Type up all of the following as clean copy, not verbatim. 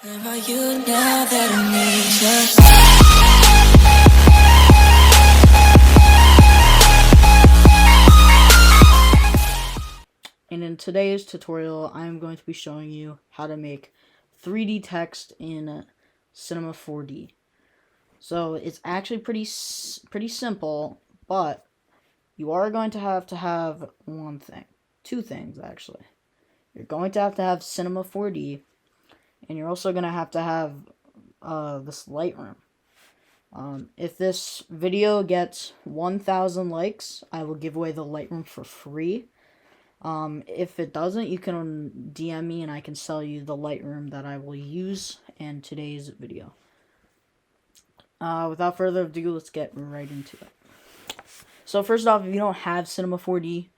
Where are you now that I need you? And in today's tutorial, I am going to be showing you how to make 3D text in Cinema 4D. So it's actually pretty simple, but you are going to have two things actually. You're going to have Cinema 4D, and you're also going to have this Lightroom. If this video gets 1,000 likes, I will give away the Lightroom for free. If it doesn't, you can DM me and I can sell you the Lightroom that I will use in today's video. Without further ado, let's get right into it. So first off, if you don't have Cinema 4D,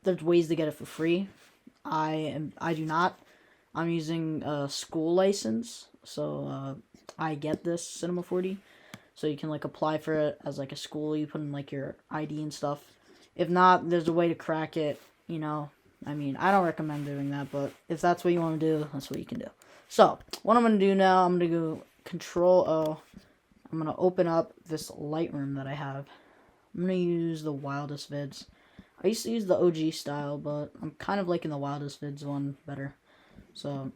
there's ways to get it for free. I do not. I'm using a school license, so I get this Cinema 4D. So you can like apply for it as like a school. You put in like your ID and stuff. If not, there's a way to crack it, you know. I mean, I don't recommend doing that, but if that's what you want to do, that's what you can do. So, what I'm going to do now, I'm going to go Control-O. I'm going to open up this Lightroom that I have. I'm going to use the Wildest Vids. I used to use the OG style, but I'm kind of liking the Wildest Vids one better. So,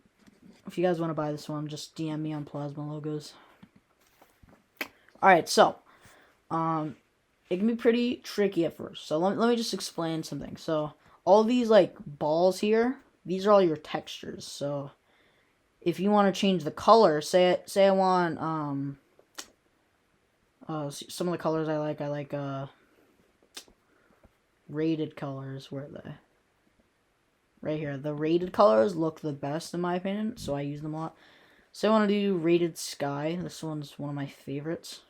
if you guys want to buy this one, just DM me on Plasma Logos. Alright, so, it can be pretty tricky at first. So let me just explain something. So all these like balls here, these are all your textures. So if you want to change the color, say I want some of the colors I like rated colors. Where are they? Right here. The rated colors look the best in my opinion, so I use them a lot. So I want to do rated sky. This one's one of my favorites.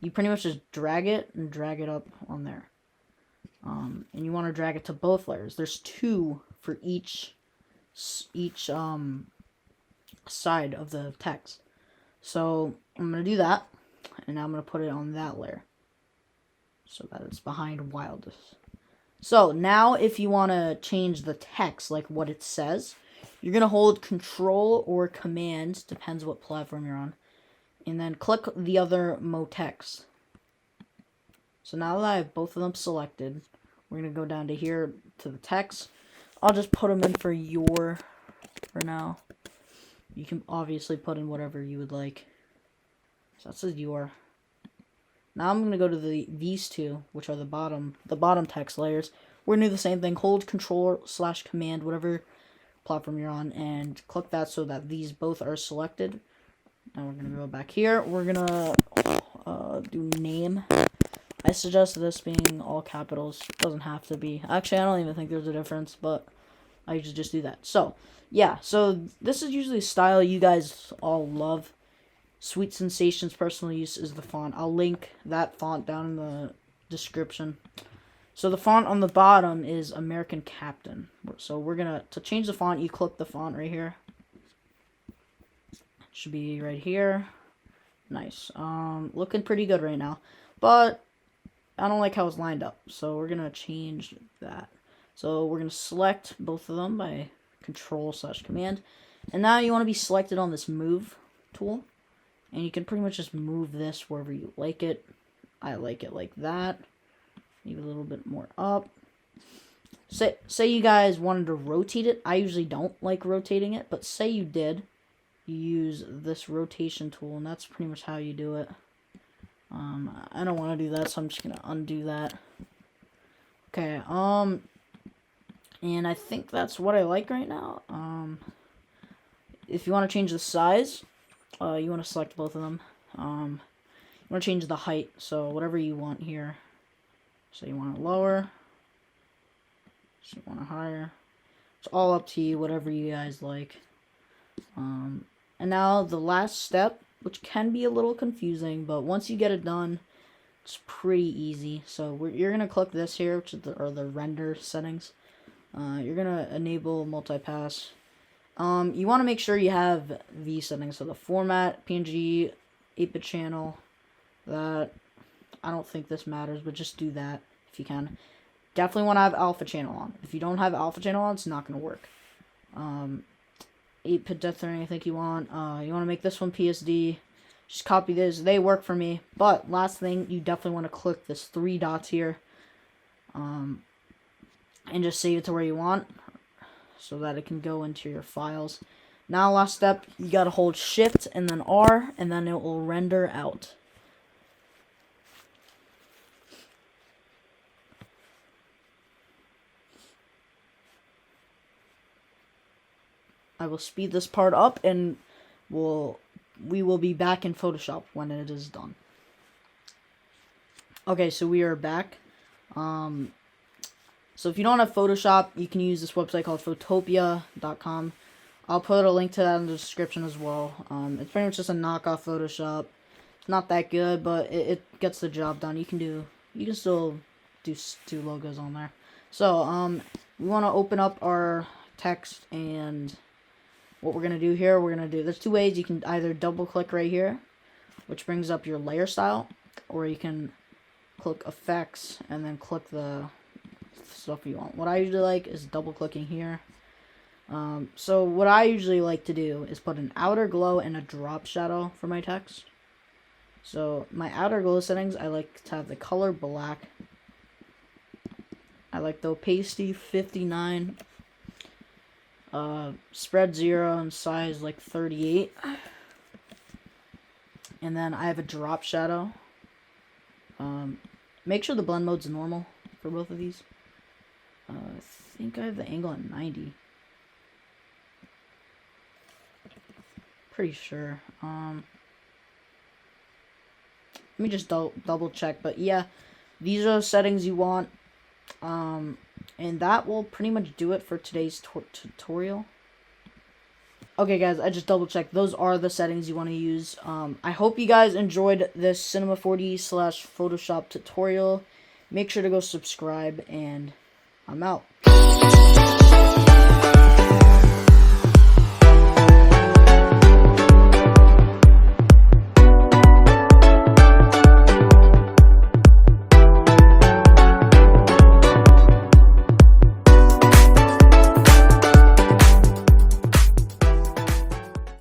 You pretty much just drag it and drag it up on there. And you want to drag it to both layers. There's two for each side of the text. So I'm going to do that, and I'm going to put it on that layer so that it's behind Wildest. So now if you want to change the text, like what it says, you're going to hold Control or Command, depends what platform you're on, and then click the other Motex. So now that I have both of them selected, we're going to go down to here to the text. I'll just put them in for now. You can obviously put in whatever you would like. So that says your. Now I'm going to go to these two, which are the bottom text layers. We're going to do the same thing. Hold Control/Command, whatever platform you're on, and click that so that these both are selected. Now we're going to go back here. We're going to do name. I suggest this being all capitals. It doesn't have to be. Actually, I don't even think there's a difference, but I usually just do that. So, yeah. So, this is usually a style you guys all love. Sweet Sensations Personal Use is the font. I'll link that font down in the description. So, the font on the bottom is American Captain. So, we're going to change the font, you click the font right here. Should be right here. Nice. Looking pretty good right now. But I don't like how it's lined up. So we're gonna change that. So we're gonna select both of them by Control/Command. And now you want to be selected on this move tool. And you can pretty much just move this wherever you like it. I like it like that. Maybe a little bit more up. Say you guys wanted to rotate it. I usually don't like rotating it, but say you did. You use this rotation tool, and that's pretty much how you do it. I don't want to do that, so I'm just gonna undo that. Okay, and I think that's what I like right now. If you want to change the size, you want to select both of them. You want to change the height, so whatever you want here. So you want it lower, so you want it higher. It's all up to you, whatever you guys like. And now the last step, which can be a little confusing, but once you get it done, it's pretty easy. So you're going to click this here, which is the render settings. You're going to enable multipass. You want to make sure you have these settings. So the format, PNG, 8-bit channel, that, I don't think this matters, but just do that if you can. Definitely want to have alpha channel on. If you don't have alpha channel on, it's not going to work. 8-bit death or anything you want. You want to make this one PSD. Just copy this. They work for me. But last thing, you definitely want to click this 3 dots here. And just save it to where you want, so that it can go into your files. Now, last step, you gotta hold Shift and then R, and then it will render out. I will speed this part up, and we will be back in Photoshop when it is done. Okay, so we are back. So if you don't have Photoshop, you can use this website called photopia.com. I'll put a link to that in the description as well. It's pretty much just a knockoff Photoshop. It's not that good, but it gets the job done. You can still do logos on there. So we want to open up our text, and what we're gonna do here, there's 2 ways. You can either double click right here, which brings up your layer style, or you can click effects and then click the stuff you want. What I usually like is double clicking here. So what I usually like to do is put an outer glow and a drop shadow for my text. So my outer glow settings, I like to have the color black. I like the opacity 59. Spread 0 and size like 38. And then I have a drop shadow. Make sure the blend mode's normal for both of these. I think I have the angle at 90. Pretty sure. Let me just double check. But yeah, these are the settings you want. And that will pretty much do it for today's tutorial. Okay guys, I just double checked. Those are the settings you want to use. I hope you guys enjoyed this Cinema 4D / Photoshop tutorial. Make sure to go subscribe, and I'm out.